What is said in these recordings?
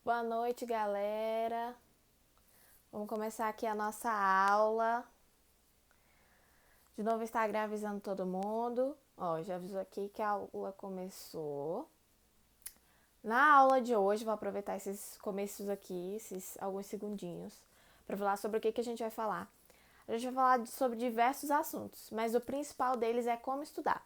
Boa noite, galera. Vamos começar aqui a nossa aula. De novo, o Instagram avisando todo mundo. Ó, já avisou aqui que a aula começou. Na aula de hoje, vou aproveitar esses começos aqui, esses alguns segundinhos, para falar sobre o que a gente vai falar. A gente vai falar sobre diversos assuntos, mas o principal deles é como estudar.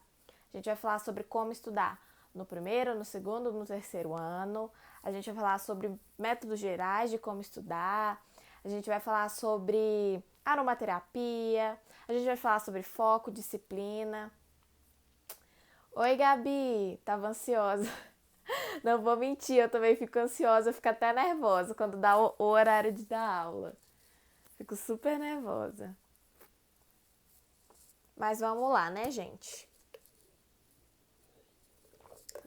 A gente vai falar sobre como estudar no primeiro, no segundo, no terceiro ano. A gente vai falar sobre métodos gerais de como estudar. A gente vai falar sobre aromaterapia. A gente vai falar sobre foco, disciplina. Oi, Gabi! Tava ansiosa. Não vou mentir, eu também fico ansiosa, fico até nervosa quando dá o horário de dar aula. Fico super nervosa. Mas vamos lá, né, gente?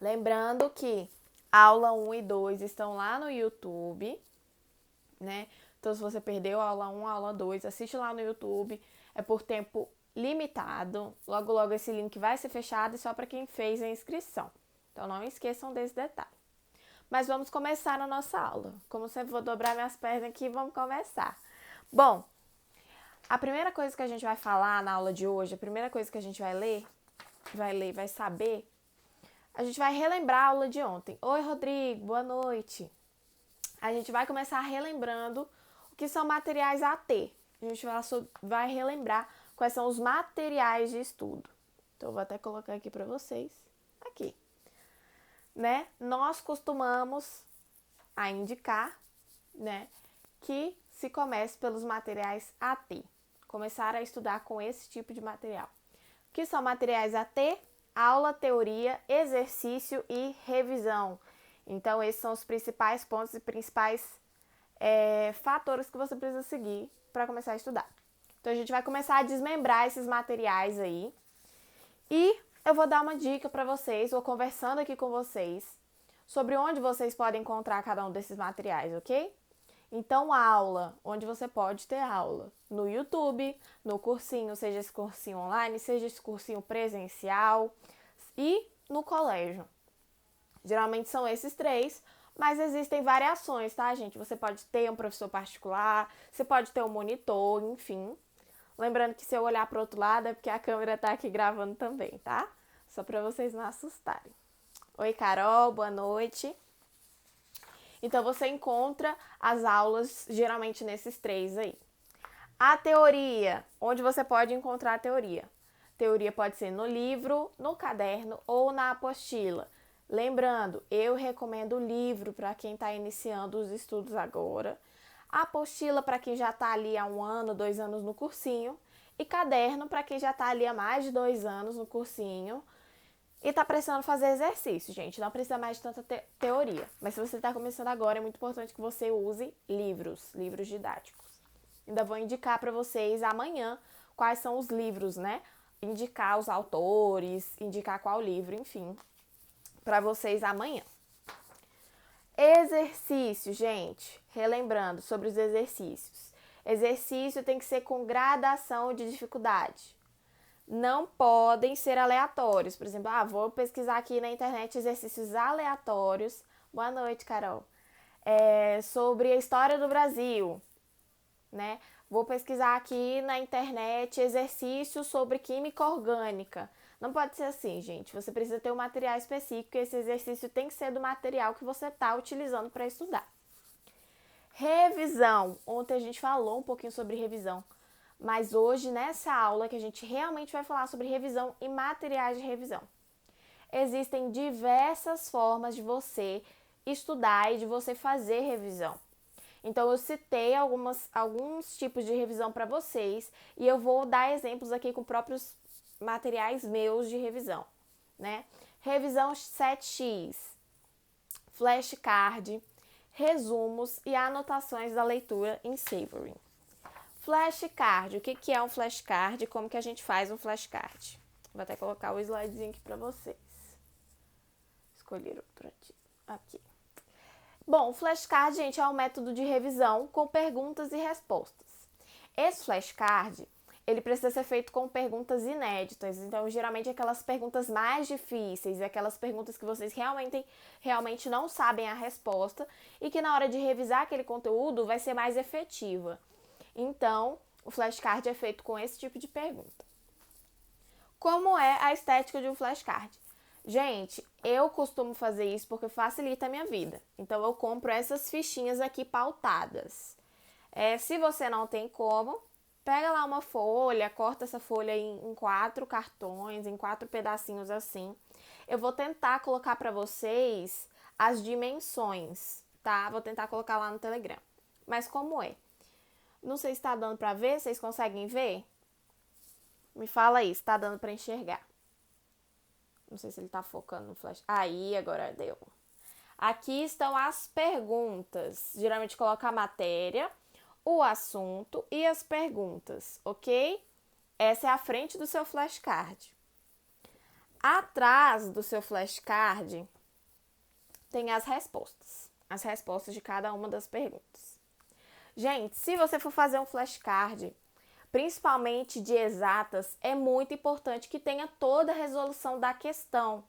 Lembrando que aula 1 e 2 estão lá no YouTube, né? Então, se você perdeu a aula 1, a aula 2, assiste lá no YouTube. É por tempo limitado. Logo, logo esse link vai ser fechado e só para quem fez a inscrição. Então, não esqueçam desse detalhe. Mas vamos começar a nossa aula. Como sempre, vou dobrar minhas pernas aqui e vamos começar. Bom, a primeira coisa que a gente vai falar na aula de hoje, a primeira coisa que a gente vai saber, a gente vai relembrar a aula de ontem. Oi, Rodrigo, boa noite. A gente vai começar relembrando o que são materiais AT. A gente vai relembrar quais são os materiais de estudo. Então, eu vou até colocar aqui para vocês. Aqui. Né? Nós costumamos a indicar, né, que se comece pelos materiais AT. Começar a estudar com esse tipo de material. O que são materiais AT? Aula, teoria, exercício e revisão. Então, esses são os principais pontos e principais fatores que você precisa seguir para começar a estudar. Então, a gente vai começar a desmembrar esses materiais aí. E eu vou dar uma dica para vocês, vou conversando aqui com vocês, sobre onde vocês podem encontrar cada um desses materiais, ok? Então, aula, onde você pode ter aula? No YouTube, no cursinho, seja esse cursinho online, seja esse cursinho presencial e no colégio. Geralmente são esses três, mas existem variações, tá, gente? Você pode ter um professor particular, você pode ter um monitor, enfim. Lembrando que se eu olhar para o outro lado é porque a câmera tá aqui gravando também, tá? Só para vocês não assustarem. Oi, Carol, boa noite. Então, você encontra as aulas geralmente nesses três aí. A teoria, onde você pode encontrar a teoria. Teoria pode ser no livro, no caderno ou na apostila. Lembrando, eu recomendo o livro para quem está iniciando os estudos agora. A apostila para quem já está ali há 1 ano, 2 anos no cursinho. E caderno para quem já está ali há mais de 2 anos no cursinho e tá precisando fazer exercício, gente. Não precisa mais de tanta teoria. Mas se você está começando agora, é muito importante que você use livros didáticos. Ainda vou indicar para vocês amanhã quais são os livros, né? Indicar os autores, indicar qual livro, enfim, para vocês amanhã. Exercício, gente. Relembrando sobre os exercícios. Exercício tem que ser com gradação de dificuldade. Não podem ser aleatórios. Por exemplo, vou pesquisar aqui na internet exercícios aleatórios. Boa noite, Carol. Sobre a história do Brasil, né? Vou pesquisar aqui na internet exercícios sobre química orgânica. Não pode ser assim, gente. Você precisa ter um material específico e esse exercício tem que ser do material que você está utilizando para estudar. Revisão. Ontem a gente falou um pouquinho sobre revisão. Mas hoje, nessa aula, que a gente realmente vai falar sobre revisão e materiais de revisão. Existem diversas formas de você estudar e de você fazer revisão. Então, eu citei alguns tipos de revisão para vocês e eu vou dar exemplos aqui com próprios materiais meus de revisão, né? Revisão 7x, flashcard, resumos e anotações da leitura em Savory. Flashcard, o que é um flashcard e como que a gente faz um flashcard? Vou até colocar o slidezinho aqui para vocês. Escolher outro aqui. Bom, o flashcard, gente, é um método de revisão com perguntas e respostas. Esse flashcard, ele precisa ser feito com perguntas inéditas. Então, geralmente, aquelas perguntas mais difíceis, aquelas perguntas que vocês realmente não sabem a resposta e que na hora de revisar aquele conteúdo vai ser mais efetiva. Então, o flashcard é feito com esse tipo de pergunta. Como é a estética de um flashcard? Gente, eu costumo fazer isso porque facilita a minha vida. Então, eu compro essas fichinhas aqui pautadas. Se você não tem como, pega lá uma folha, corta essa folha em 4 cartões, em 4 pedacinhos assim. Eu vou tentar colocar para vocês as dimensões, tá? Vou tentar colocar lá no Telegram. Mas como é? Não sei se tá dando para ver, vocês conseguem ver? Me fala aí, se tá dando para enxergar. Não sei se ele tá focando no flash. Aí, agora deu. Aqui estão as perguntas. Geralmente coloca a matéria, o assunto e as perguntas, ok? Essa é a frente do seu flashcard. Atrás do seu flashcard tem as respostas de cada uma das perguntas. Gente, se você for fazer um flashcard, principalmente de exatas, é muito importante que tenha toda a resolução da questão,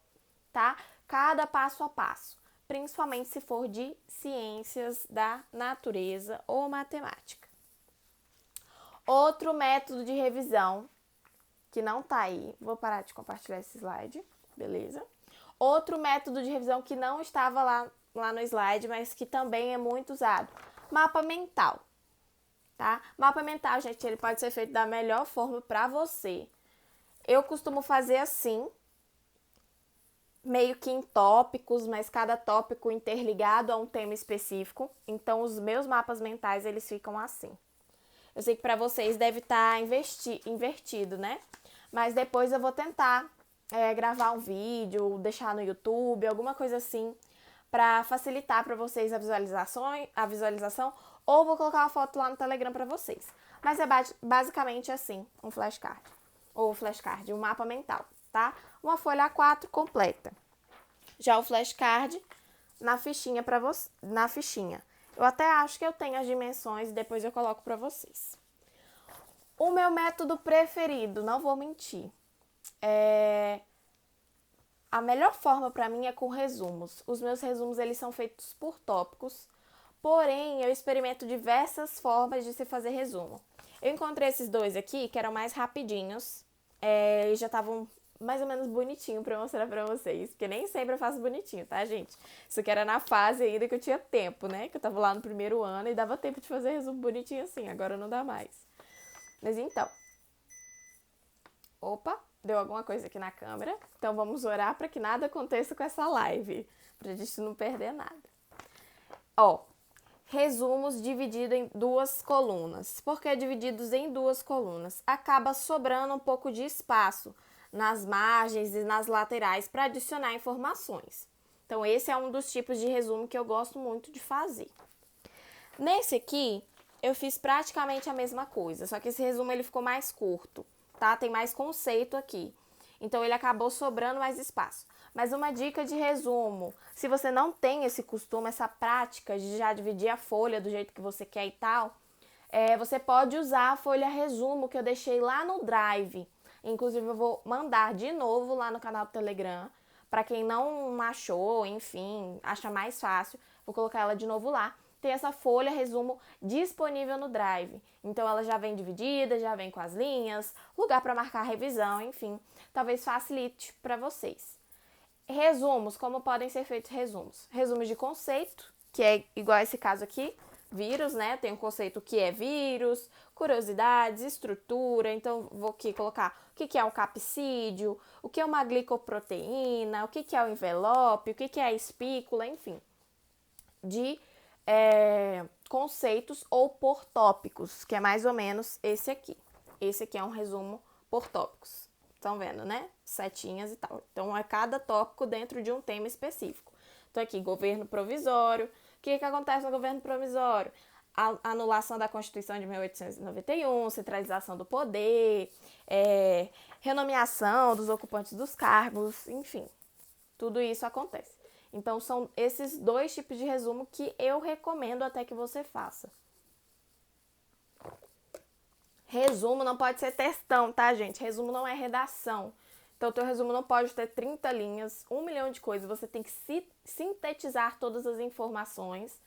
tá? Cada passo a passo, principalmente se for de ciências da natureza ou matemática. Outro método de revisão, que não tá aí, vou parar de compartilhar esse slide, beleza? Outro método de revisão que não estava lá no slide, mas que também é muito usado, mapa mental. Tá? Mapa mental, gente, ele pode ser feito da melhor forma para você. Eu costumo fazer assim, meio que em tópicos, mas cada tópico interligado a um tema específico. Então, os meus mapas mentais, eles ficam assim. Eu sei que para vocês deve estar invertido, né? Mas depois eu vou tentar gravar um vídeo, deixar no YouTube, alguma coisa assim, para facilitar para vocês a visualização, ou vou colocar uma foto lá no Telegram para vocês. Mas é basicamente assim, um flashcard. Ou flashcard, um mapa mental, tá? Uma folha A4 completa. Já o flashcard na fichinha para você, na fichinha. Eu até acho que eu tenho as dimensões e depois eu coloco para vocês. O meu método preferido, não vou mentir, a melhor forma para mim é com resumos. Os meus resumos, eles são feitos por tópicos, porém, eu experimento diversas formas de se fazer resumo. Eu encontrei esses dois aqui, que eram mais rapidinhos, e já estavam mais ou menos bonitinho para mostrar para vocês, porque nem sempre eu faço bonitinho, tá, gente? Isso aqui era na fase ainda que eu tinha tempo, né? Que eu tava lá no primeiro ano e dava tempo de fazer resumo bonitinho assim, agora não dá mais. Mas então, opa, deu alguma coisa aqui na câmera, então vamos orar para que nada aconteça com essa live, pra gente não perder nada. Resumos divididos em 2 colunas. Por que divididos em 2 colunas? Acaba sobrando um pouco de espaço nas margens e nas laterais para adicionar informações. Então, esse é um dos tipos de resumo que eu gosto muito de fazer. Nesse aqui, eu fiz praticamente a mesma coisa, só que esse resumo ele ficou mais curto, tá? Tem mais conceito aqui. Então, ele acabou sobrando mais espaço. Mas uma dica de resumo, se você não tem esse costume, essa prática de já dividir a folha do jeito que você quer e tal, você pode usar a folha resumo que eu deixei lá no Drive. Inclusive, eu vou mandar de novo lá no canal do Telegram. Para quem não achou, enfim, acha mais fácil, vou colocar ela de novo lá. Tem essa folha resumo disponível no Drive. Então, ela já vem dividida, já vem com as linhas, lugar para marcar a revisão, enfim. Talvez facilite para vocês. Resumos, como podem ser feitos resumos? Resumos de conceito, que é igual a esse caso aqui, vírus, né? Tem um conceito que é vírus, curiosidades, estrutura. Então, vou aqui colocar o que é um capsídeo, o que é uma glicoproteína, o que é o envelope, o que é a espícula, enfim. De conceitos ou por tópicos, que é mais ou menos esse aqui. Esse aqui é um resumo por tópicos. Estão vendo, né? Setinhas e tal. Então, é cada tópico dentro de um tema específico. Então, aqui, governo provisório. O que acontece no governo provisório? A anulação da Constituição de 1891, centralização do poder, renomeação dos ocupantes dos cargos, enfim. Tudo isso acontece. Então, são esses 2 tipos de resumo que eu recomendo até que você faça. Resumo não pode ser textão, tá, gente? Resumo não é redação. Então, o teu resumo não pode ter 30 linhas, 1 milhão de coisas. Você tem que sintetizar todas as informações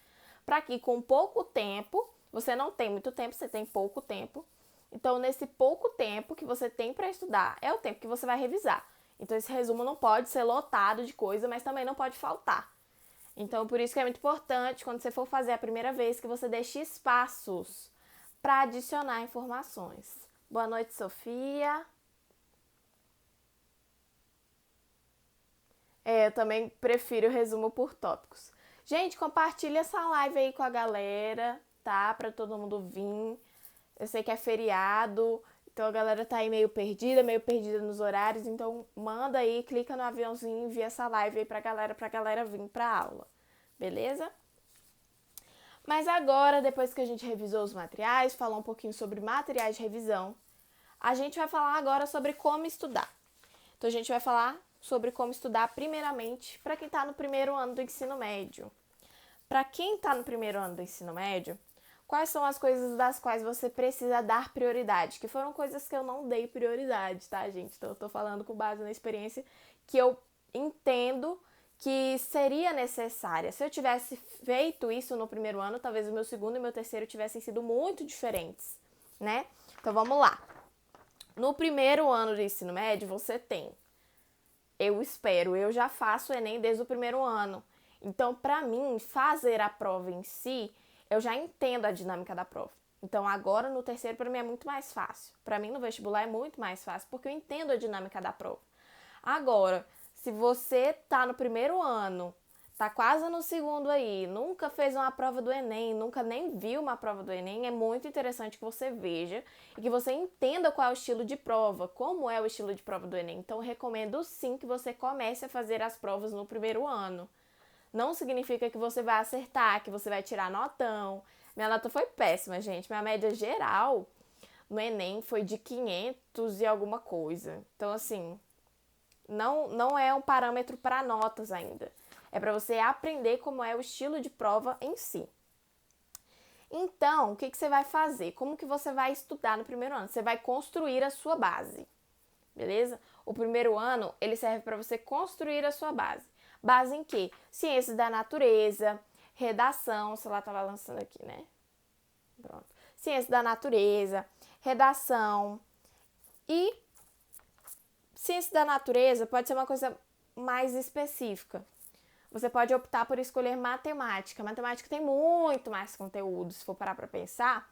para que com pouco tempo, você não tem muito tempo, você tem pouco tempo. Então, nesse pouco tempo que você tem para estudar, é o tempo que você vai revisar. Então, esse resumo não pode ser lotado de coisa, mas também não pode faltar. Então, por isso que é muito importante, quando você for fazer a primeira vez, que você deixe espaços para adicionar informações. Boa noite, Sofia. Eu também prefiro resumo por tópicos. Gente, compartilha essa live aí com a galera, tá? Pra todo mundo vir. Eu sei que é feriado, então a galera tá aí meio perdida nos horários. Então manda aí, clica no aviãozinho e envia essa live aí pra galera vir pra aula. Beleza? Mas agora, depois que a gente revisou os materiais, falou um pouquinho sobre materiais de revisão, a gente vai falar agora sobre como estudar. Então a gente vai falar sobre como estudar primeiramente para quem está no primeiro ano do ensino médio. Para quem está no primeiro ano do ensino médio, quais são as coisas das quais você precisa dar prioridade? Que foram coisas que eu não dei prioridade, tá, gente? Então eu tô falando com base na experiência que eu entendo que seria necessária. Se eu tivesse feito isso no primeiro ano, talvez o meu segundo e o meu terceiro tivessem sido muito diferentes, né? Então vamos lá. No primeiro ano do ensino médio, você tem, eu já faço o Enem desde o primeiro ano. Então, para mim, fazer a prova em si, eu já entendo a dinâmica da prova. Então, agora no terceiro, para mim é muito mais fácil. Para mim, no vestibular é muito mais fácil, porque eu entendo a dinâmica da prova. Agora, se você tá no primeiro ano, tá quase no segundo aí, nunca fez uma prova do Enem, nunca nem viu uma prova do Enem, é muito interessante que você veja e que você entenda qual é o estilo de prova, como é o estilo de prova do Enem. Então, eu recomendo sim que você comece a fazer as provas no primeiro ano. Não significa que você vai acertar, que você vai tirar notão. Minha nota foi péssima, gente. Minha média geral no Enem foi de 500 e alguma coisa. Então, assim, não é um parâmetro para notas ainda. É para você aprender como é o estilo de prova em si. Então, o que você vai fazer? Como que você vai estudar no primeiro ano? Você vai construir a sua base, beleza? O primeiro ano, ele serve para você construir a sua base. Base em quê? Ciências da natureza, redação, se ela estava lançando aqui, né? Pronto. Ciências da natureza, redação e ciência da natureza pode ser uma coisa mais específica. Você pode optar por escolher matemática. Matemática tem muito mais conteúdo, se for parar para pensar,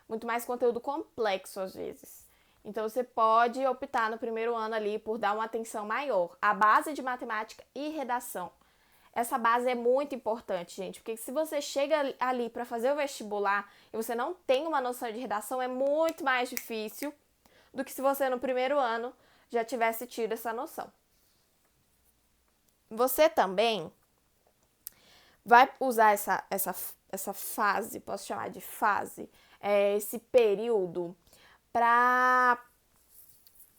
muito mais conteúdo complexo às vezes. Então você pode optar no primeiro ano ali por dar uma atenção maior à base de matemática e redação. Essa base é muito importante, gente, porque se você chega ali para fazer o vestibular e você não tem uma noção de redação, é muito mais difícil do que se você no primeiro ano já tivesse tido essa noção. Você também vai usar essa fase, posso chamar de fase, esse período, para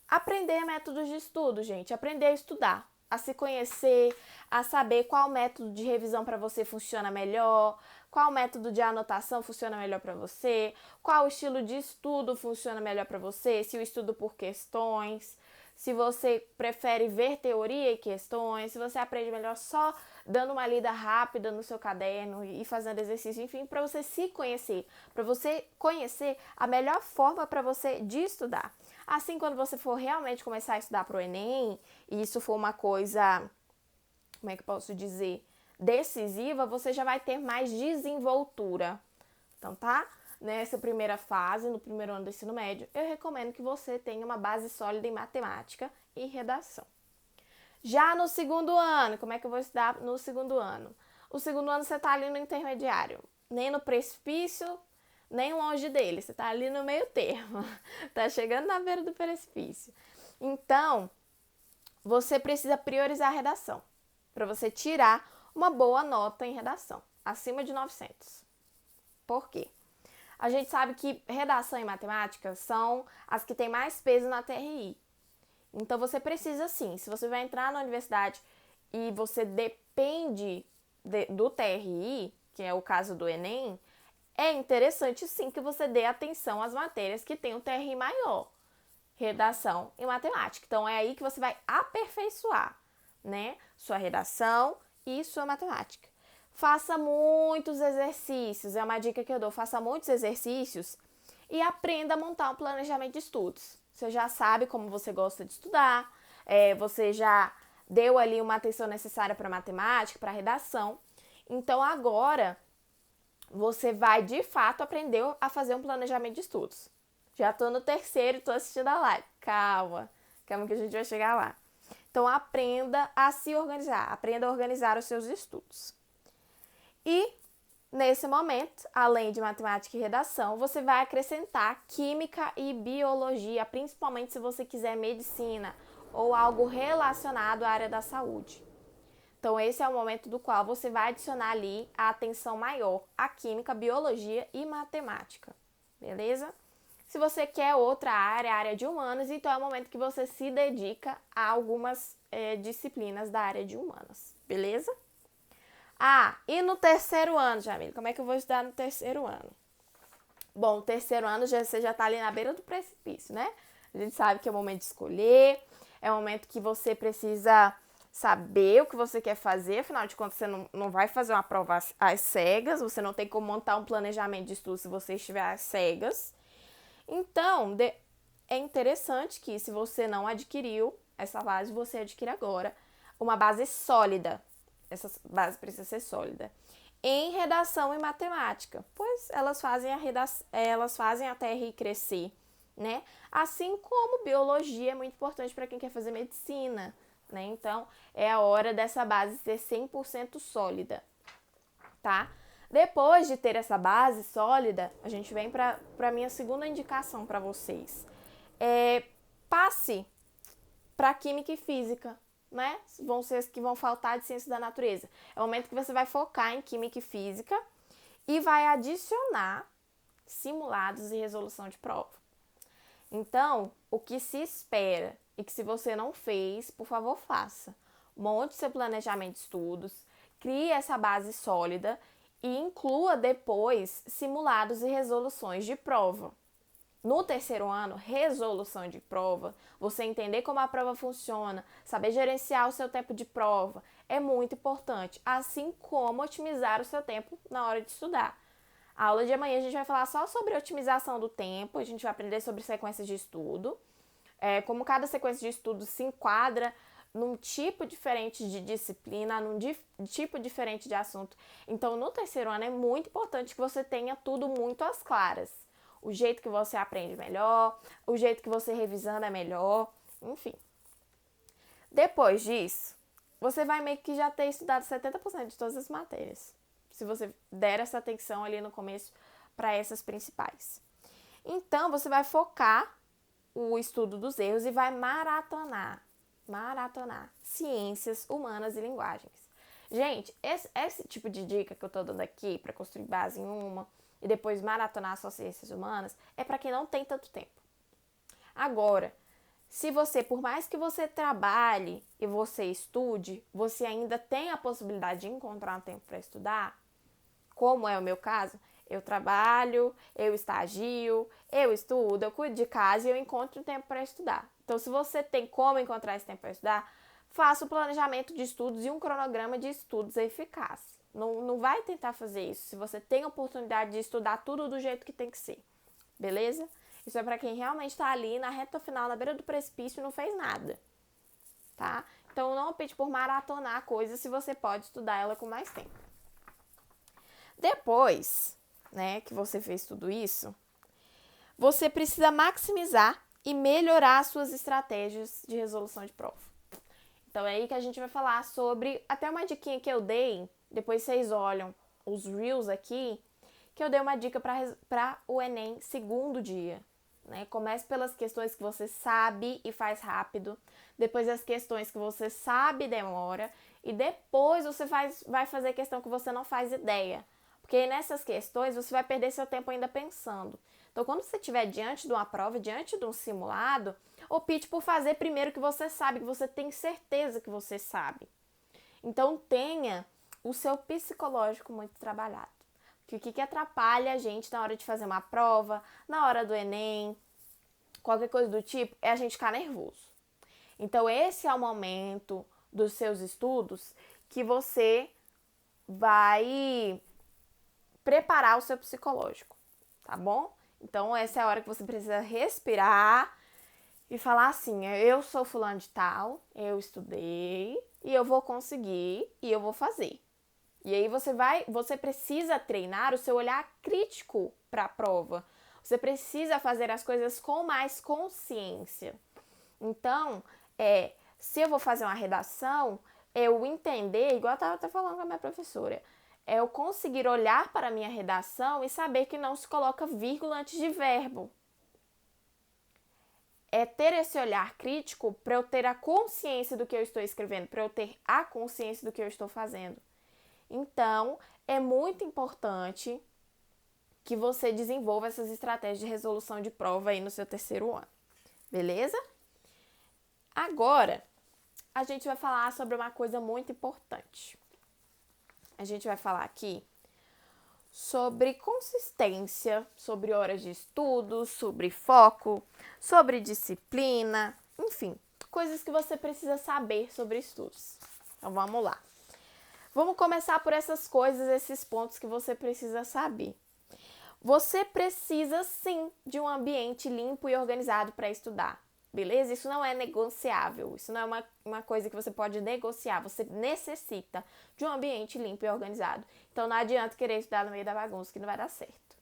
aprender métodos de estudo, gente. Aprender a estudar, a se conhecer, a saber qual método de revisão para você funciona melhor, qual método de anotação funciona melhor para você, qual estilo de estudo funciona melhor para você, se o estudo por questões, se você prefere ver teoria e questões, se você aprende melhor só dando uma lida rápida no seu caderno e fazendo exercício, enfim, para você se conhecer, para você conhecer a melhor forma para você de estudar. Assim, quando você for realmente começar a estudar para o Enem, e isso for uma coisa, como é que eu posso dizer, decisiva, você já vai ter mais desenvoltura. Então, tá? Nessa primeira fase, no primeiro ano do ensino médio, eu recomendo que você tenha uma base sólida em matemática e redação. Já no segundo ano, como é que eu vou estudar no segundo ano? O segundo ano você está ali no intermediário, nem no precipício, nem longe dele, você está ali no meio termo, está chegando na beira do precipício. Então, você precisa priorizar a redação, para você tirar uma boa nota em redação, acima de 900. Por quê? A gente sabe que redação e matemática são as que têm mais peso na TRI. Então, você precisa sim, se você vai entrar na universidade e você depende do TRI, que é o caso do Enem, é interessante sim que você dê atenção às matérias que têm um TRI maior, redação e matemática. Então é aí que você vai aperfeiçoar, né, sua redação e sua matemática. Faça muitos exercícios, é uma dica que eu dou, faça muitos exercícios e aprenda a montar um planejamento de estudos. Você já sabe como você gosta de estudar, você já deu ali uma atenção necessária para matemática, para redação. Então agora você vai de fato aprender a fazer um planejamento de estudos. Já tô no terceiro e tô assistindo a live. Calma que a gente vai chegar lá. Então aprenda a se organizar, aprenda a organizar os seus estudos. E nesse momento, além de matemática e redação, você vai acrescentar química e biologia, principalmente se você quiser medicina ou algo relacionado à área da saúde. Então, esse é o momento do qual você vai adicionar ali a atenção maior à química, biologia e matemática, beleza? Se você quer outra área, a área de humanas, então é o momento que você se dedica a algumas disciplinas da área de humanas, beleza? Ah, e no terceiro ano, Jamile, como é que eu vou estudar no terceiro ano? Bom, o terceiro ano você já está ali na beira do precipício, né? A gente sabe que é o momento de escolher, é o momento que você precisa saber o que você quer fazer, afinal de contas você não vai fazer uma prova às cegas, você não tem como montar um planejamento de estudo se você estiver às cegas. Então, é interessante que se você não adquiriu essa base, você adquire agora uma base sólida. Essa base precisa ser sólida. Em redação e matemática, pois elas fazem a TRI crescer, né? Assim como biologia é muito importante para quem quer fazer medicina, né? Então, é a hora dessa base ser 100% sólida, tá? Depois de ter essa base sólida, a gente vem para a minha segunda indicação para vocês. Passe para química e física, né? Vão ser as que vão faltar de ciência da natureza. É o momento que você vai focar em química e física e vai adicionar simulados e resolução de prova. Então, o que se espera e que se você não fez, por favor, faça. Monte seu planejamento de estudos, crie essa base sólida e inclua depois simulados e resoluções de prova. No terceiro ano, resolução de prova, você entender como a prova funciona, saber gerenciar o seu tempo de prova, é muito importante, assim como otimizar o seu tempo na hora de estudar. A aula de amanhã a gente vai falar só sobre otimização do tempo, a gente vai aprender sobre sequências de estudo, como cada sequência de estudo se enquadra num tipo diferente de disciplina, num tipo diferente de assunto. Então, no terceiro ano é muito importante que você tenha tudo muito às claras. O jeito que você aprende melhor, o jeito que você revisando é melhor, enfim. Depois disso, você vai meio que já ter estudado 70% de todas as matérias, se você der essa atenção ali no começo para essas principais. Então, você vai focar o estudo dos erros e vai maratonar ciências humanas e linguagens. Gente, esse tipo de dica que eu tô dando aqui para construir base em uma e depois maratonar só ciências humanas é para quem não tem tanto tempo. Agora, se você, por mais que você trabalhe e você estude, você ainda tem a possibilidade de encontrar um tempo para estudar, como é o meu caso, eu trabalho, eu estagio, eu estudo, eu cuido de casa e eu encontro tempo para estudar. Então, se você tem como encontrar esse tempo para estudar, faça o planejamento de estudos e um cronograma de estudos eficaz. Não vai tentar fazer isso se você tem a oportunidade de estudar tudo do jeito que tem que ser, beleza? Isso é para quem realmente está ali na reta final, na beira do precipício e não fez nada, tá? Então, não opte por maratonar coisas se você pode estudar ela com mais tempo. Depois, né, que você fez tudo isso, você precisa maximizar e melhorar suas estratégias de resolução de prova. Então, é aí que a gente vai falar sobre, até uma diquinha que eu dei, depois vocês olham os Reels aqui, que eu dei uma dica para o Enem segundo dia. Né? Comece pelas questões que você sabe e faz rápido, depois as questões que você sabe e demora, e depois você vai fazer questão que você não faz ideia. Porque nessas questões você vai perder seu tempo ainda pensando. Então, quando você estiver diante de uma prova, diante de um simulado, opte por fazer primeiro o que você sabe, que você tem certeza que você sabe. Então, tenha o seu psicológico muito trabalhado. que o que atrapalha a gente na hora de fazer uma prova, na hora do Enem, qualquer coisa do tipo, é a gente ficar nervoso. Então, esse é o momento dos seus estudos que você vai preparar o seu psicológico, tá bom? Então, essa é a hora que você precisa respirar e falar assim, eu sou fulano de tal, eu estudei e eu vou conseguir e eu vou fazer. E aí você precisa treinar o seu olhar crítico para a prova. Você precisa fazer as coisas com mais consciência. Então, se eu vou fazer uma redação, eu entender, igual eu estava até falando com a minha professora, eu conseguir olhar para a minha redação e saber que não se coloca vírgula antes de verbo. É ter esse olhar crítico para eu ter a consciência do que eu estou escrevendo, para eu ter a consciência do que eu estou fazendo. Então, é muito importante que você desenvolva essas estratégias de resolução de prova aí no seu terceiro ano. Beleza? Agora, a gente vai falar sobre uma coisa muito importante. A gente vai falar aqui sobre consistência, sobre horas de estudo, sobre foco, sobre disciplina, enfim, coisas que você precisa saber sobre estudos. Então, vamos lá. Vamos começar por essas coisas, esses pontos que você precisa saber. Você precisa, sim, de um ambiente limpo e organizado para estudar, beleza? Isso não é negociável, isso não é uma coisa que você pode negociar, você necessita de um ambiente limpo e organizado. Então, não adianta querer estudar no meio da bagunça, que não vai dar certo.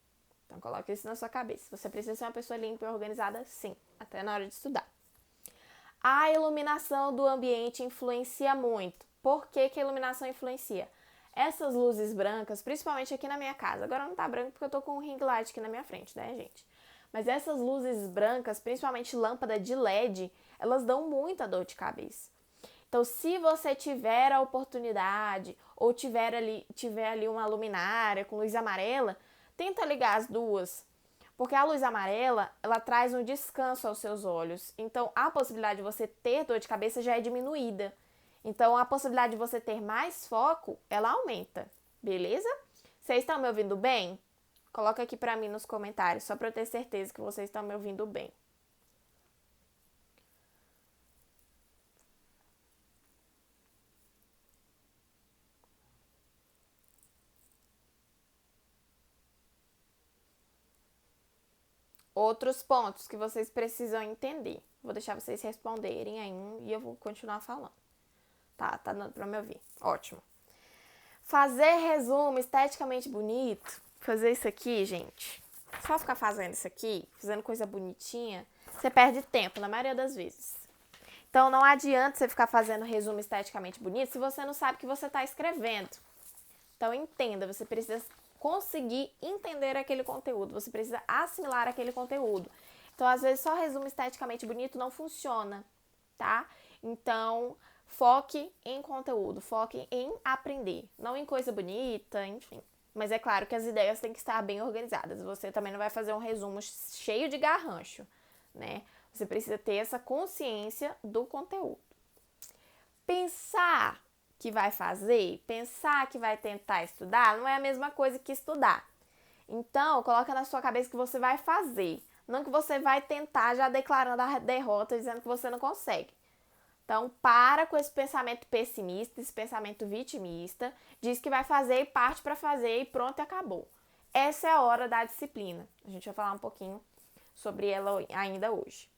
Então, coloque isso na sua cabeça. Você precisa ser uma pessoa limpa e organizada, sim, até na hora de estudar. A iluminação do ambiente influencia muito. Por que a iluminação influencia? Essas luzes brancas, principalmente aqui na minha casa, agora não tá branco porque eu tô com um ring light aqui na minha frente, né, gente? Mas essas luzes brancas, principalmente lâmpada de LED, elas dão muita dor de cabeça. Então, se você tiver a oportunidade ou tiver ali uma luminária com luz amarela, tenta ligar as duas. Porque a luz amarela, ela traz um descanso aos seus olhos. Então, a possibilidade de você ter dor de cabeça já é diminuída. Então, a possibilidade de você ter mais foco, ela aumenta. Beleza? Vocês estão me ouvindo bem? Coloca aqui pra mim nos comentários, só pra eu ter certeza que vocês estão me ouvindo bem. Outros pontos que vocês precisam entender. Vou deixar vocês responderem aí e eu vou continuar falando. Tá dando pra me ouvir. Ótimo. Fazer resumo esteticamente bonito. Fazer isso aqui, gente. Só ficar fazendo isso aqui, fazendo coisa bonitinha, você perde tempo na maioria das vezes. Então, não adianta você ficar fazendo resumo esteticamente bonito se você não sabe o que você está escrevendo. Então, entenda, você precisa conseguir entender aquele conteúdo, você precisa assimilar aquele conteúdo. Então, às vezes, só resumo esteticamente bonito não funciona, tá? Então, foque em conteúdo, foque em aprender, não em coisa bonita, enfim. Mas é claro que as ideias têm que estar bem organizadas. Você também não vai fazer um resumo cheio de garrancho, né? Você precisa ter essa consciência do conteúdo. Pensar que vai fazer, pensar que vai tentar estudar, não é a mesma coisa que estudar. Então, coloca na sua cabeça que você vai fazer, não que você vai tentar já declarando a derrota, dizendo que você não consegue. Então, para com esse pensamento pessimista, esse pensamento vitimista, diz que vai fazer e parte para fazer e pronto, acabou. Essa é a hora da disciplina. A gente vai falar um pouquinho sobre ela ainda hoje.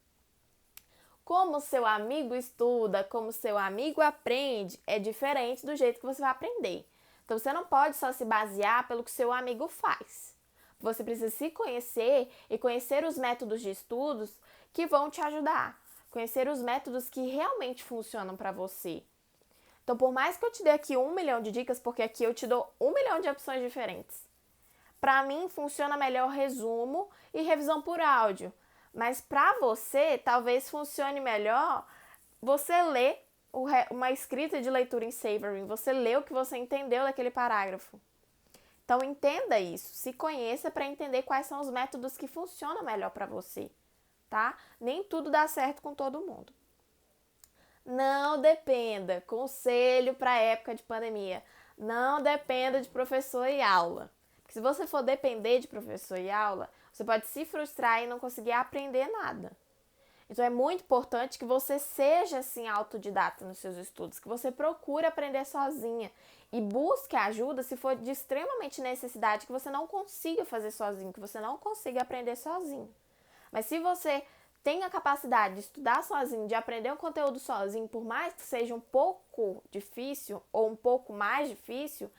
Como seu amigo estuda, como seu amigo aprende, é diferente do jeito que você vai aprender. Então, você não pode só se basear pelo que seu amigo faz. Você precisa se conhecer e conhecer os métodos de estudos que vão te ajudar. Conhecer os métodos que realmente funcionam para você. Então, por mais que eu te dê aqui 1 milhão de dicas, porque aqui eu te dou 1 milhão de opções diferentes. Para mim, funciona melhor resumo e revisão por áudio. Mas para você, talvez funcione melhor você ler uma escrita de leitura em Savoring. Você lê o que você entendeu daquele parágrafo. Então, entenda isso. Se conheça para entender quais são os métodos que funcionam melhor para você. Tá? Nem tudo dá certo com todo mundo. Não dependa, conselho para a época de pandemia, não dependa de professor e aula. Porque se você for depender de professor e aula, você pode se frustrar e não conseguir aprender nada. Então, é muito importante que você seja, assim, autodidata nos seus estudos, que você procure aprender sozinha e busque ajuda se for de extremamente necessidade, que você não consiga fazer sozinho, que você não consiga aprender sozinho. Mas se você tem a capacidade de estudar sozinho, de aprender um conteúdo sozinho, por mais que seja um pouco difícil ou um pouco mais difícil,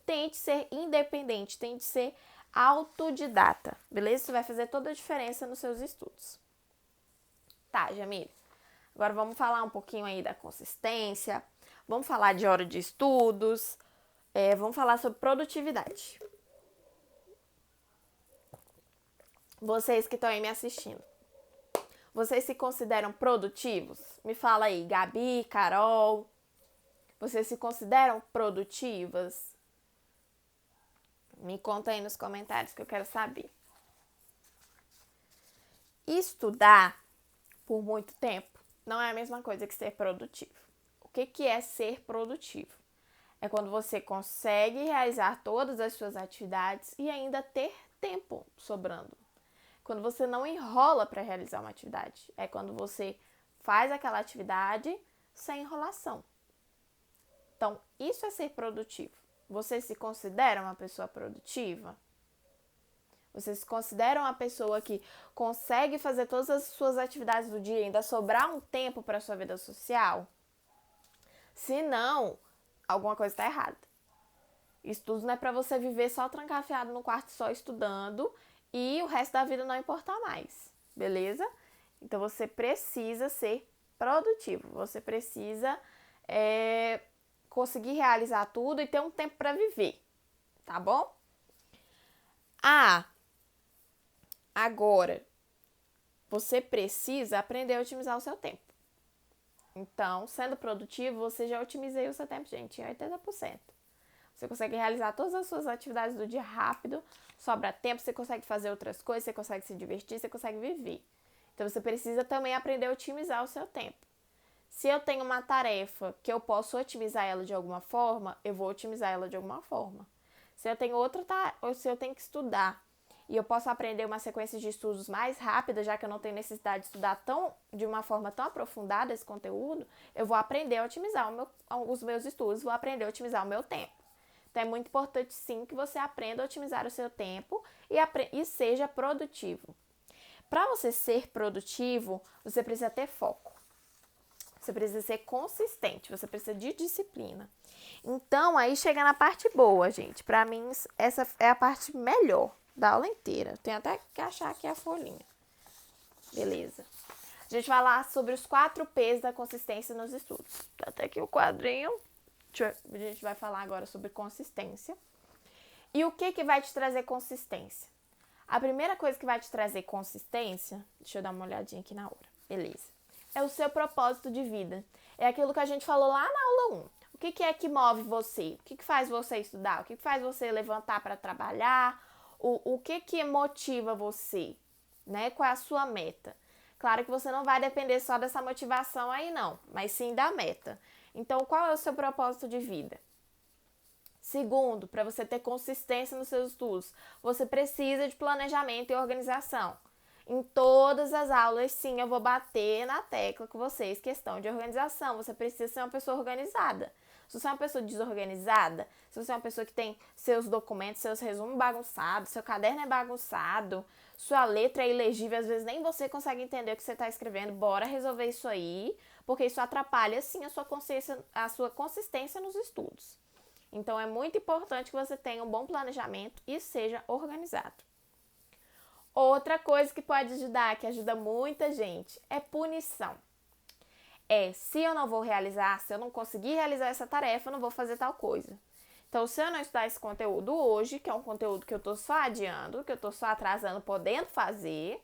tente ser independente, tente ser autodidata, beleza? Isso vai fazer toda a diferença nos seus estudos. Tá, Jamile. Agora vamos falar um pouquinho aí da consistência, vamos falar de hora de estudos, vamos falar sobre produtividade. Vocês que estão aí me assistindo, vocês se consideram produtivos? Me fala aí, Gabi, Carol, vocês se consideram produtivas? Me conta aí nos comentários que eu quero saber. Estudar por muito tempo não é a mesma coisa que ser produtivo. O que é ser produtivo? É quando você consegue realizar todas as suas atividades e ainda ter tempo sobrando. Quando você não enrola para realizar uma atividade. É quando você faz aquela atividade sem enrolação. Então, isso é ser produtivo. Você se considera uma pessoa produtiva? Você se considera uma pessoa que consegue fazer todas as suas atividades do dia e ainda sobrar um tempo para a sua vida social? Se não, alguma coisa está errada. Estudos não é para você viver só trancafiado no quarto só estudando e o resto da vida não importar mais, beleza? Então você precisa ser produtivo, você precisa conseguir realizar tudo e ter um tempo para viver, tá bom? Agora, você precisa aprender a otimizar o seu tempo. Então, sendo produtivo, você já otimizei o seu tempo, gente, em 80%. Você consegue realizar todas as suas atividades do dia rápido, sobra tempo, você consegue fazer outras coisas, você consegue se divertir, você consegue viver. Então, você precisa também aprender a otimizar o seu tempo. Se eu tenho uma tarefa que eu posso otimizar ela de alguma forma, eu vou otimizar ela de alguma forma. Se eu tenho ou se eu tenho que estudar e eu posso aprender uma sequência de estudos mais rápida, já que eu não tenho necessidade de estudar de uma forma tão aprofundada esse conteúdo, eu vou aprender a otimizar os meus estudos, vou aprender a otimizar o meu tempo. Então, é muito importante, sim, que você aprenda a otimizar o seu tempo e seja produtivo. Para você ser produtivo, você precisa ter foco. Você precisa ser consistente, você precisa de disciplina. Então, aí chega na parte boa, gente. Para mim, essa é a parte melhor da aula inteira. Tenho até que achar aqui a folhinha. Beleza. A gente vai falar sobre os 4 P's da consistência nos estudos. Tá até aqui o quadrinho. A gente vai falar agora sobre consistência. E o que vai te trazer consistência? A primeira coisa que vai te trazer consistência, deixa eu dar uma olhadinha aqui na hora. Beleza. É o seu propósito de vida. É aquilo que a gente falou lá na aula 1. O que é que move você? O que faz você estudar? O que faz você levantar para trabalhar? O que motiva você? Né? Qual é a sua meta? Claro que você não vai depender só dessa motivação aí não, mas sim da meta. Então, qual é o seu propósito de vida? Segundo, para você ter consistência nos seus estudos, você precisa de planejamento e organização. Em todas as aulas, sim, eu vou bater na tecla com vocês, questão de organização. Você precisa ser uma pessoa organizada. Se você é uma pessoa desorganizada, se você é uma pessoa que tem seus documentos, seus resumos bagunçados, seu caderno é bagunçado, sua letra é ilegível, às vezes nem você consegue entender o que você está escrevendo, bora resolver isso aí, porque isso atrapalha, sim, a sua consistência nos estudos. Então, é muito importante que você tenha um bom planejamento e seja organizado. Outra coisa que pode ajudar, que ajuda muita gente, é punição. Se eu não vou realizar, se eu não conseguir realizar essa tarefa, eu não vou fazer tal coisa. Então, se eu não estudar esse conteúdo hoje, que é um conteúdo que eu estou só adiando, que eu estou só atrasando, podendo fazer,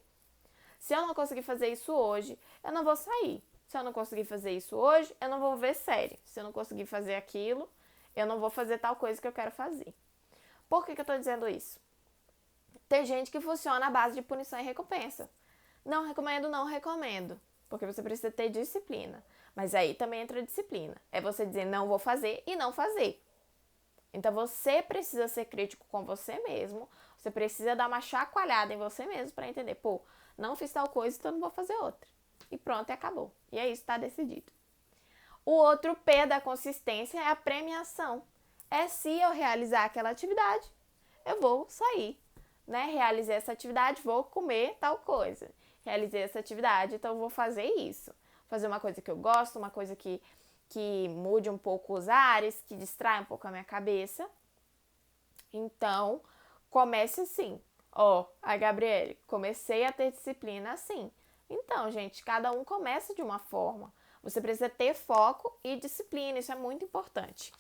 se eu não conseguir fazer isso hoje, eu não vou sair. Se eu não conseguir fazer isso hoje, eu não vou ver série. Se eu não conseguir fazer aquilo, eu não vou fazer tal coisa que eu quero fazer. Por que eu estou dizendo isso? Tem gente que funciona à base de punição e recompensa. Não recomendo. Porque você precisa ter disciplina. Mas aí também entra a disciplina. É você dizer não vou fazer e não fazer. Então, você precisa ser crítico com você mesmo. Você precisa dar uma chacoalhada em você mesmo para entender, pô, não fiz tal coisa, então não vou fazer outra. E pronto, e acabou. E é isso, tá decidido. O outro P da consistência é a premiação. É se eu realizar aquela atividade, eu vou sair, né? Realizei essa atividade, vou comer tal coisa. Realizei essa atividade, então eu vou fazer isso. Fazer uma coisa que eu gosto, uma coisa que mude um pouco os ares, que distrai um pouco a minha cabeça. Então, comece assim. Ó, a Gabriele, comecei a ter disciplina assim. Então, gente, cada um começa de uma forma. Você precisa ter foco e disciplina, isso é muito importante.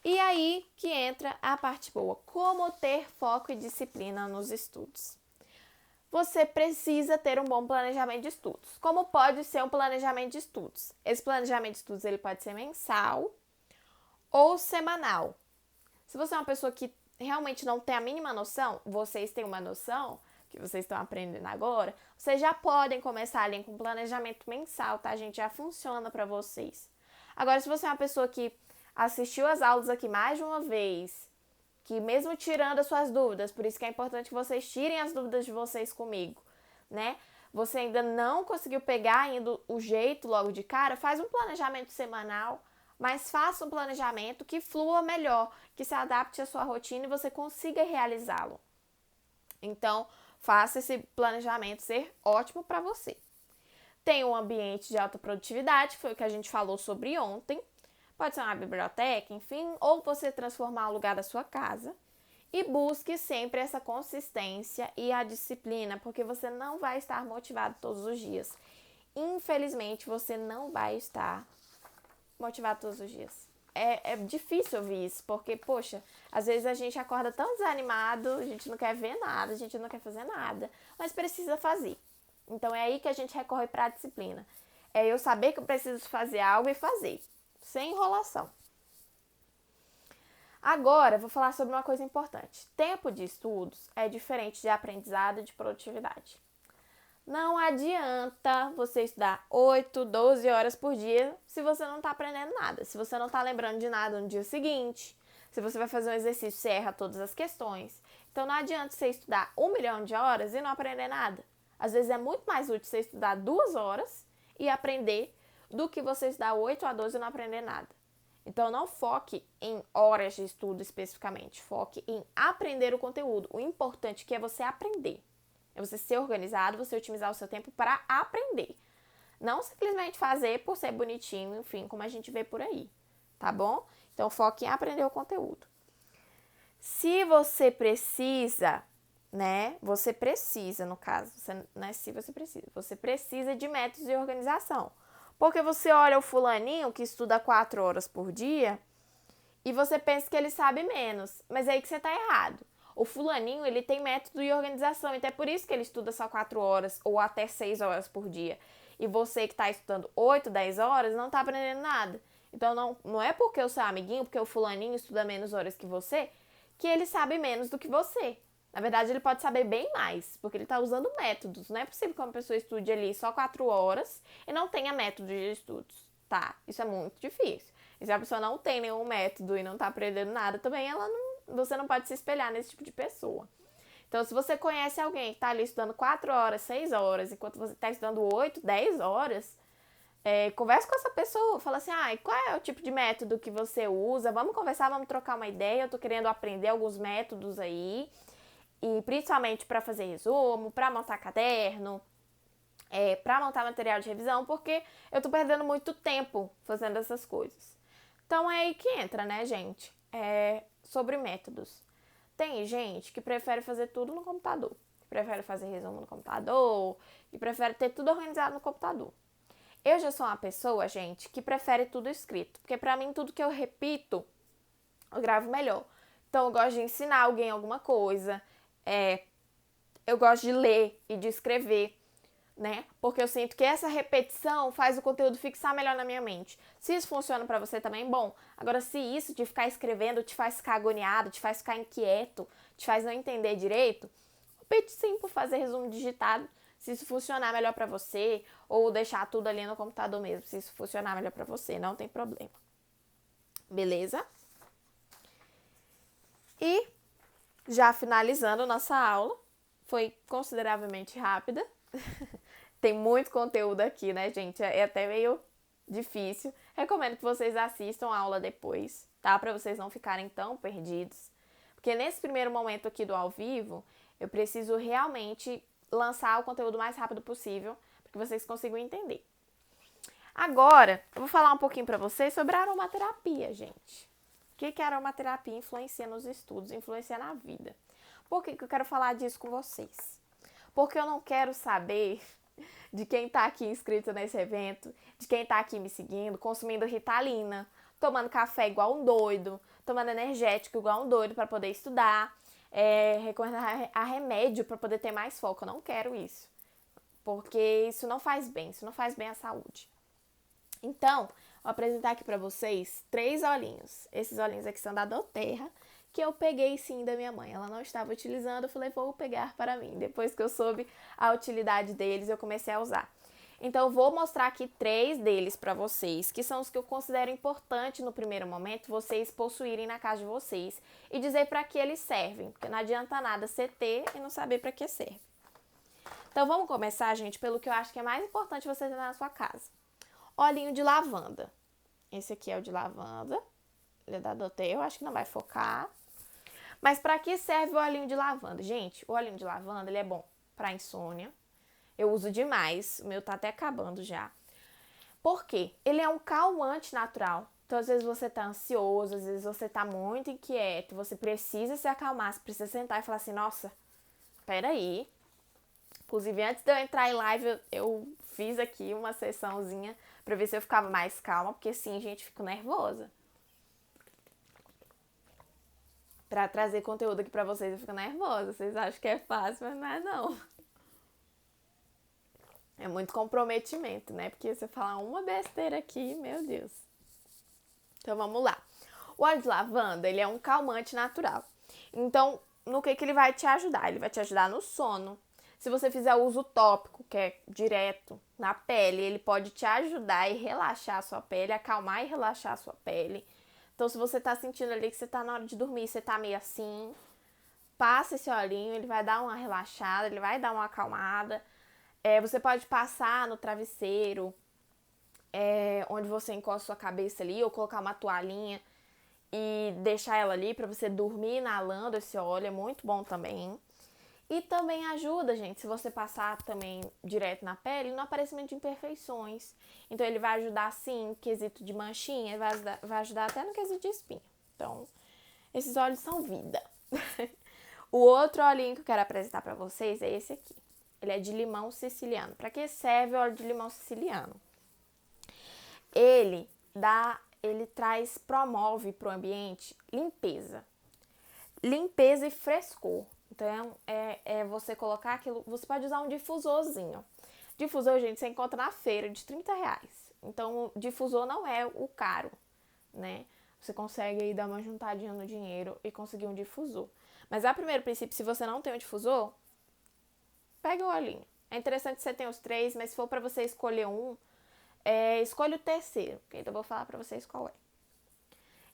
E aí que entra a parte boa. Como ter foco e disciplina nos estudos? Você precisa ter um bom planejamento de estudos. Como pode ser um planejamento de estudos? Esse planejamento de estudos ele pode ser mensal ou semanal. Se você é uma pessoa que realmente não tem a mínima noção, vocês têm uma noção, que vocês estão aprendendo agora, vocês já podem começar ali com planejamento mensal, tá, gente? Já funciona para vocês. Agora, se você é uma pessoa que assistiu as aulas aqui mais de uma vez, que mesmo tirando as suas dúvidas, por isso que é importante que vocês tirem as dúvidas de vocês comigo, né? Você ainda não conseguiu pegar ainda o jeito logo de cara, faz um planejamento semanal, mas faça um planejamento que flua melhor, que se adapte à sua rotina e você consiga realizá-lo. Então, faça esse planejamento ser ótimo para você. Tem um ambiente de alta produtividade, foi o que a gente falou sobre ontem. Pode ser uma biblioteca, enfim, ou você transformar o lugar da sua casa. E busque sempre essa consistência e a disciplina, porque você não vai estar motivado todos os dias. Infelizmente, você não vai estar motivado todos os dias. É difícil ouvir isso, porque, poxa, às vezes a gente acorda tão desanimado, a gente não quer ver nada, a gente não quer fazer nada, mas precisa fazer. Então, é aí que a gente recorre para a disciplina. É eu saber que eu preciso fazer algo e fazer, sem enrolação. Agora, vou falar sobre uma coisa importante. Tempo de estudos é diferente de aprendizado e de produtividade. Não adianta você estudar 8, 12 horas por dia se você não está aprendendo nada, se você não está lembrando de nada no dia seguinte, se você vai fazer um exercício, você erra todas as questões. Então, não adianta você estudar 1 milhão de horas e não aprender nada. Às vezes, é muito mais útil você estudar 2 horas e aprender do que você estudar 8 a 12 e não aprender nada. Então, não foque em horas de estudo especificamente, foque em aprender o conteúdo. O importante que é você aprender. É você ser organizado, você otimizar o seu tempo para aprender. Não simplesmente fazer por ser bonitinho, enfim, como a gente vê por aí, tá bom? Então, foque em aprender o conteúdo. Se você precisa, né? Você precisa, no caso, não é se você precisa de métodos de organização. Porque você olha o fulaninho que estuda 4 horas por dia e você pensa que ele sabe menos, mas é aí que você está errado. O fulaninho, ele tem método e organização, então é por isso que ele estuda só 4 horas ou até 6 horas por dia. E você que está estudando 8, 10 horas não está aprendendo nada. Então não é porque o seu amiguinho, porque o fulaninho estuda menos horas que você, que ele sabe menos do que você. Na verdade, ele pode saber bem mais, porque ele está usando métodos. Não é possível que uma pessoa estude ali só 4 horas e não tenha método de estudos, tá? Isso é muito difícil. E se a pessoa não tem nenhum método e não está aprendendo nada, também você não pode se espelhar nesse tipo de pessoa. Então, se você conhece alguém que está ali estudando 4 horas, 6 horas, enquanto você está estudando 8, 10 horas, converse com essa pessoa, fala assim, qual é o tipo de método que você usa? Vamos conversar, vamos trocar uma ideia, eu tô querendo aprender alguns métodos aí, e principalmente para fazer resumo, para montar caderno, para montar material de revisão, porque eu tô perdendo muito tempo fazendo essas coisas. Então, é aí que entra, né, gente? Sobre métodos. Tem gente que prefere fazer tudo no computador, que prefere fazer resumo no computador, que prefere ter tudo organizado no computador. Eu já sou uma pessoa, gente, que prefere tudo escrito, porque pra mim tudo que eu repito, eu gravo melhor. Então, eu gosto de ensinar alguém alguma coisa, eu gosto de ler e de escrever, né? Porque eu sinto que essa repetição faz o conteúdo fixar melhor na minha mente. Se isso funciona pra você também, bom. Agora, se isso de ficar escrevendo te faz ficar agoniado, te faz ficar inquieto, te faz não entender direito, opte sim por fazer resumo digitado, se isso funcionar melhor pra você, ou deixar tudo ali no computador mesmo, se isso funcionar melhor pra você, não tem problema. Beleza? E já finalizando nossa aula, foi consideravelmente rápida. Tem muito conteúdo aqui, né, gente? É até meio difícil. Recomendo que vocês assistam a aula depois, tá? Para vocês não ficarem tão perdidos. Porque nesse primeiro momento aqui do ao vivo, eu preciso realmente lançar o conteúdo o mais rápido possível, para que vocês consigam entender. Agora, eu vou falar um pouquinho para vocês sobre a aromaterapia, gente. O que a aromaterapia influencia nos estudos, influencia na vida? Por que eu quero falar disso com vocês? Porque eu não quero saber de quem tá aqui inscrito nesse evento, de quem tá aqui me seguindo, consumindo Ritalina, tomando café igual um doido, tomando energético igual um doido para poder estudar, recorrendo a remédio para poder ter mais foco. Eu não quero isso, porque isso não faz bem, isso não faz bem à saúde. Então, vou apresentar aqui para vocês 3 olhinhos. Esses olhinhos aqui são da doTERRA, que eu peguei sim da minha mãe. Ela não estava utilizando, eu falei, vou pegar para mim. Depois que eu soube a utilidade deles, eu comecei a usar. Então, eu vou mostrar aqui 3 deles para vocês, que são os que eu considero importante no primeiro momento, vocês possuírem na casa de vocês e dizer para que eles servem, porque não adianta nada você ter e não saber para que serve. Então, vamos começar, gente, pelo que eu acho que é mais importante você ter na sua casa. Olhinho de lavanda. Esse aqui é o de lavanda. Ele é da doTERRA, eu acho que não vai focar. Mas para que serve o olhinho de lavanda? Gente, o olhinho de lavanda, ele é bom para insônia. Eu uso demais, o meu tá até acabando já. Por quê? Ele é um calmante natural. Então, às vezes você tá ansioso, às vezes você tá muito inquieto, você precisa se acalmar, você precisa sentar e falar assim, nossa, peraí. Inclusive, antes de eu entrar em live, eu fiz aqui uma sessãozinha pra ver se eu ficava mais calma, porque sim, gente, fico nervosa. Pra trazer conteúdo aqui pra vocês, eu fico nervosa. Vocês acham que é fácil, mas não é não. É muito comprometimento, né? Porque você falar uma besteira aqui, meu Deus. Então, vamos lá. O óleo de lavanda, ele é um calmante natural. Então, no que ele vai te ajudar? Ele vai te ajudar no sono. Se você fizer uso tópico, que é direto na pele, ele pode te ajudar e relaxar a sua pele, acalmar e relaxar a sua pele. Então, se você tá sentindo ali que você tá na hora de dormir, você tá meio assim, passa esse olhinho, ele vai dar uma relaxada, ele vai dar uma acalmada. Você pode passar no travesseiro, onde você encosta sua cabeça ali, ou colocar uma toalhinha e deixar ela ali para você dormir inalando esse óleo, é muito bom também. E também ajuda, gente, se você passar também direto na pele, no aparecimento de imperfeições. Então, ele vai ajudar, sim, no quesito de manchinha, vai ajudar até no quesito de espinha. Então, esses óleos são vida. O outro olhinho que eu quero apresentar para vocês é esse aqui. Ele é de limão siciliano. Para que serve o óleo de limão siciliano? Ele promove para o ambiente limpeza. Limpeza e frescor. Então, é você colocar aquilo... Você pode usar um difusorzinho. Difusor, gente, você encontra na feira de R$30. Então, o difusor não é o caro, né? Você consegue aí dar uma juntadinha no dinheiro e conseguir um difusor. Mas, a primeiro princípio, se você não tem um difusor, pega o olhinho. É interessante que você tenha os 3, mas se for para você escolher um, escolha o terceiro. Então, eu vou falar para vocês qual é.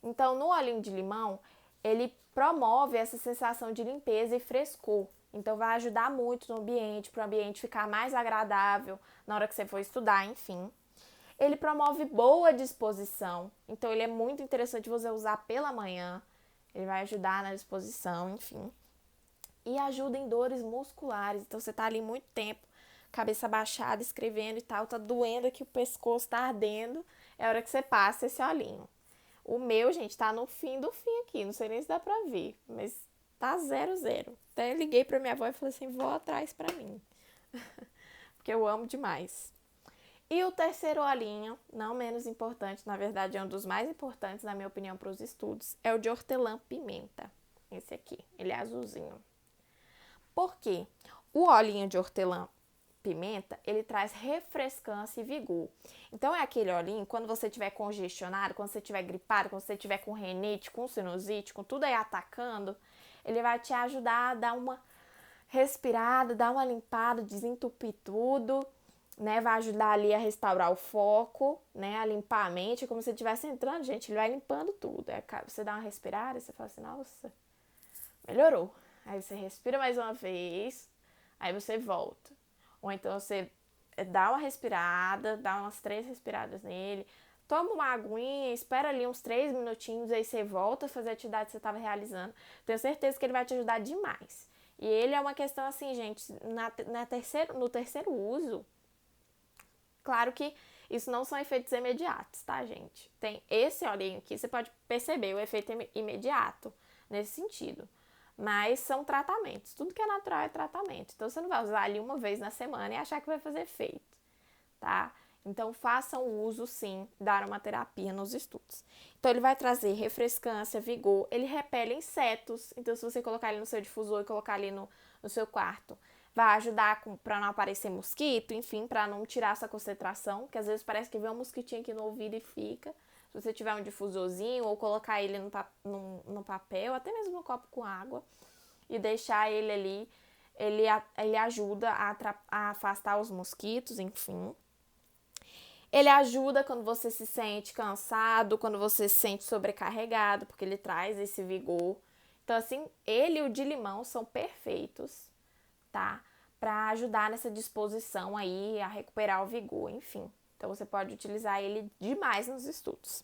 Então, no olhinho de limão, ele promove essa sensação de limpeza e frescor. Então, vai ajudar muito no ambiente, para o ambiente ficar mais agradável na hora que você for estudar, enfim. Ele promove boa disposição. Então, ele é muito interessante você usar pela manhã. Ele vai ajudar na disposição, enfim. E ajuda em dores musculares. Então, você tá ali muito tempo, cabeça baixada, escrevendo e tal, tá doendo aqui, o pescoço tá ardendo. É a hora que você passa esse olhinho. O meu, gente, tá no fim do fim aqui. Não sei nem se dá pra ver, mas tá 0. Até liguei pra minha avó e falei assim, vó, traz pra mim. Porque eu amo demais. E o terceiro olhinho, não menos importante, na verdade é um dos mais importantes, na minha opinião, para os estudos, é o de hortelã-pimenta. Esse aqui, ele é azulzinho. Por quê? O olhinho de hortelã-pimenta, ele traz refrescância e vigor. Então, é aquele olhinho, quando você estiver congestionado, quando você estiver gripado, quando você estiver com rinite, com sinusite, com tudo aí atacando, ele vai te ajudar a dar uma respirada, dar uma limpada, desentupir tudo, né? Vai ajudar ali a restaurar o foco, né? A limpar a mente, como se estivesse entrando, gente, ele vai limpando tudo. Você dá uma respirada e você fala assim, nossa, melhorou. Aí você respira mais uma vez, aí você volta. Ou então você dá uma respirada, dá umas 3 respiradas nele, toma uma aguinha, espera ali uns 3 minutinhos, aí você volta a fazer a atividade que você estava realizando. Tenho certeza que ele vai te ajudar demais. E ele é uma questão assim, gente, no terceiro uso, claro que isso não são efeitos imediatos, tá, gente? Tem esse olhinho aqui, você pode perceber o efeito imediato nesse sentido. Mas são tratamentos. Tudo que é natural é tratamento. Então, você não vai usar ali uma vez na semana e achar que vai fazer efeito, tá? Então, façam uso, sim, da aromaterapia nos estudos. Então, ele vai trazer refrescância, vigor. Ele repele insetos. Então, se você colocar ele no seu difusor e colocar ali no seu quarto, vai ajudar para não aparecer mosquito, enfim, para não tirar essa concentração, que às vezes parece que vem um mosquitinho aqui no ouvido e fica. Se você tiver um difusorzinho ou colocar ele no papel, até mesmo no copo com água, e deixar ele ali, ele ajuda a afastar os mosquitos, enfim. Ele ajuda quando você se sente cansado, quando você se sente sobrecarregado, porque ele traz esse vigor. Então, assim, ele e o de limão são perfeitos, tá? Para ajudar nessa disposição aí a recuperar o vigor, enfim. Então, você pode utilizar ele demais nos estudos.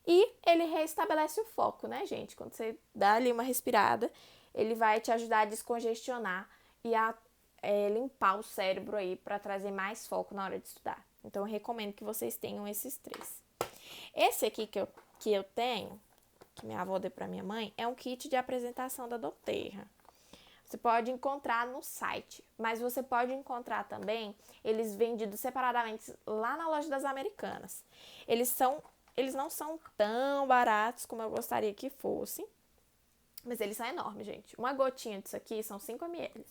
E ele reestabelece o foco, né, gente? Quando você dá ali uma respirada, ele vai te ajudar a descongestionar e a limpar o cérebro aí para trazer mais foco na hora de estudar. Então, eu recomendo que vocês tenham esses 3. Esse aqui que eu tenho, que minha avó deu para minha mãe, é um kit de apresentação da doTERRA. Você pode encontrar no site, mas você pode encontrar também eles vendidos separadamente lá na loja das Americanas. Eles não são tão baratos como eu gostaria que fossem, mas eles são enormes, gente. Uma gotinha disso aqui são 5 ml.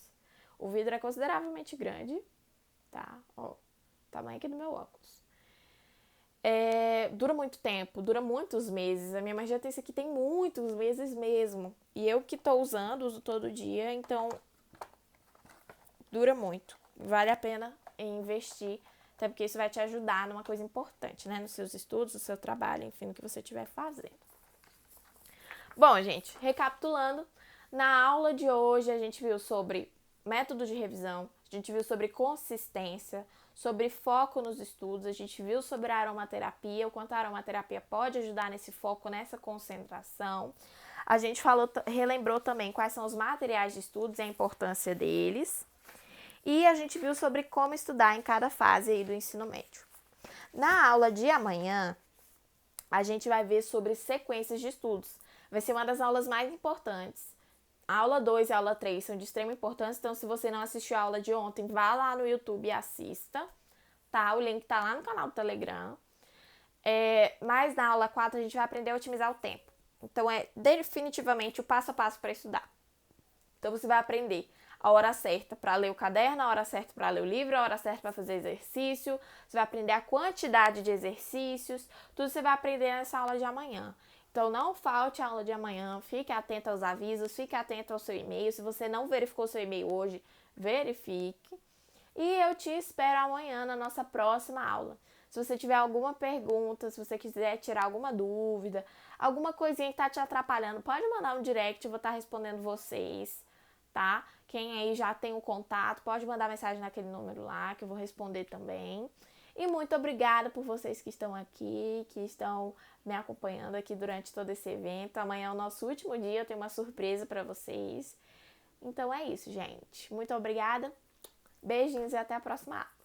O vidro é consideravelmente grande, tá? Ó, tamanho aqui do meu óculos. Dura muito tempo, dura muitos meses. A minha mãe já tem isso aqui tem muitos meses mesmo. E eu que tô usando, uso todo dia, então dura muito. Vale a pena investir, até porque isso vai te ajudar numa coisa importante, né? Nos seus estudos, no seu trabalho, enfim, no que você estiver fazendo. Bom, gente, recapitulando, na aula de hoje a gente viu sobre método de revisão, a gente viu sobre consistência, sobre foco nos estudos, a gente viu sobre a aromaterapia, o quanto a aromaterapia pode ajudar nesse foco, nessa concentração. A gente relembrou também quais são os materiais de estudos e a importância deles. E a gente viu sobre como estudar em cada fase aí do ensino médio. Na aula de amanhã, a gente vai ver sobre sequências de estudos. Vai ser uma das aulas mais importantes. A aula 2 e a aula 3 são de extrema importância, então se você não assistiu a aula de ontem, vá lá no YouTube e assista, tá? O link tá lá no canal do Telegram. Mas na aula 4 a gente vai aprender a otimizar o tempo. Então é definitivamente o passo a passo para estudar. Então você vai aprender a hora certa para ler o caderno, a hora certa para ler o livro, a hora certa para fazer exercício, você vai aprender a quantidade de exercícios, tudo você vai aprender nessa aula de amanhã. Então, não falte a aula de amanhã, fique atento aos avisos, fique atento ao seu e-mail. Se você não verificou seu e-mail hoje, verifique. E eu te espero amanhã na nossa próxima aula. Se você tiver alguma pergunta, se você quiser tirar alguma dúvida, alguma coisinha que está te atrapalhando, pode mandar um direct, eu vou estar respondendo vocês, tá? Quem aí já tem o contato, pode mandar mensagem naquele número lá, que eu vou responder também. E muito obrigada por vocês que estão aqui, que estão me acompanhando aqui durante todo esse evento. Amanhã é o nosso último dia, eu tenho uma surpresa para vocês. Então é isso, gente. Muito obrigada. Beijinhos e até a próxima aula.